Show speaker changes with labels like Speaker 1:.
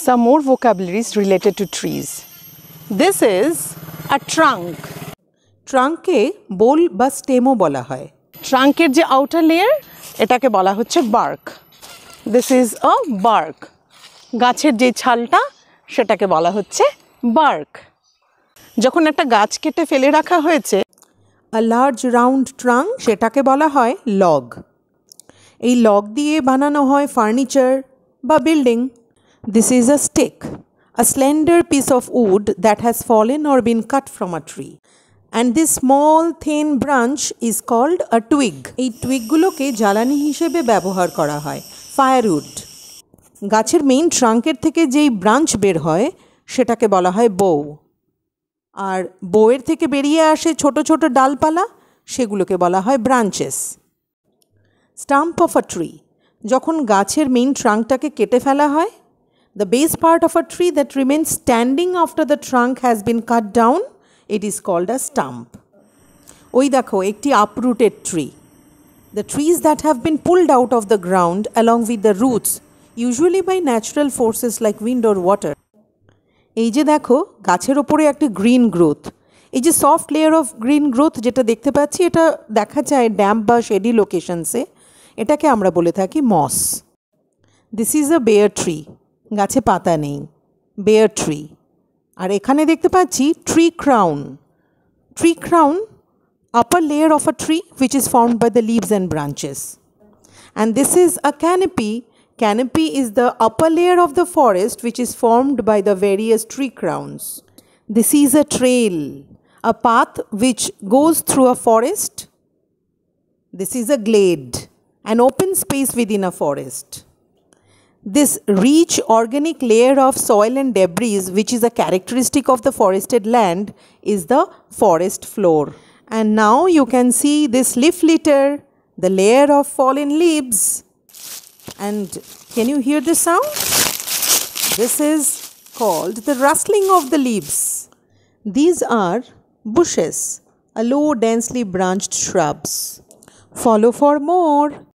Speaker 1: some more vocabularies related to trees. This is a trunk.
Speaker 2: ট্রাঙ্ককে বোল বা স্টেমও বলা হয়।
Speaker 1: ট্রাঙ্কের যে আউটার লেয়ার এটাকে বলা হচ্ছে bark. This is a bark. গাছের যে ছালটা সেটাকে বলা হচ্ছে বার্ক। যখন একটা গাছ কেটে ফেলে রাখা হয়েছে,
Speaker 2: আ লার্জ রাউন্ড ট্রাঙ্ক, সেটাকে বলা হয় লগ। এই লগ দিয়ে বানানো হয় ফার্নিচার বা building. This is a stick, a slender piece of wood that has fallen or been cut from a tree. And this small thin branch is called a twig. এই টুইগগুলোকে জ্বালানি হিসেবে ব্যবহার করা হয়, ফায়ারউড। গাছের মেইন ট্রাঙ্কের থেকে যেই ব্রাঞ্চ বের হয় সেটাকে বলা হয় বউ। আর বউয়ের থেকে বেরিয়ে আসে ছোট ছোট ডালপালা, সেগুলোকে বলা হয় branches. Stump of a tree, যখন গাছের মেইন ট্রাঙ্কটাকে কেটে ফেলা হয়, the base part of a tree that remains standing after the trunk has been cut down, it is called a stump. ওই দেখো একটি uprooted tree. The trees that have been pulled out of the ground along with the roots, usually by natural forces like wind or water. এই যে দেখো গাছের ওপরে একটা green growth, এই যে soft layer of green growth যেটা দেখতে পাচ্ছি, এটা দেখা যায় ড্যাম্প বা শেডি লোকেশনসে, এটাকে আমরা বলে থাকি moss. This is a bare tree, গাছে পাতা নেই, বেয়ার ট্রি। আর এখানে দেখতে পাচ্ছি tree crown. Tree crown, upper layer of a tree which is formed by the leaves and branches. And this is a canopy. Canopy is the upper layer of the forest which is formed by the various tree crowns. This is a trail, a path which goes through a forest. This is a glade, an open space within a forest. This rich organic layer of soil and debris, which is a characteristic of the forested land, is the forest floor. And now you can see this leaf litter, the layer of fallen leaves. And can you hear the sound? This is called the rustling of the leaves. These are bushes, a low densely branched shrubs. Follow for more.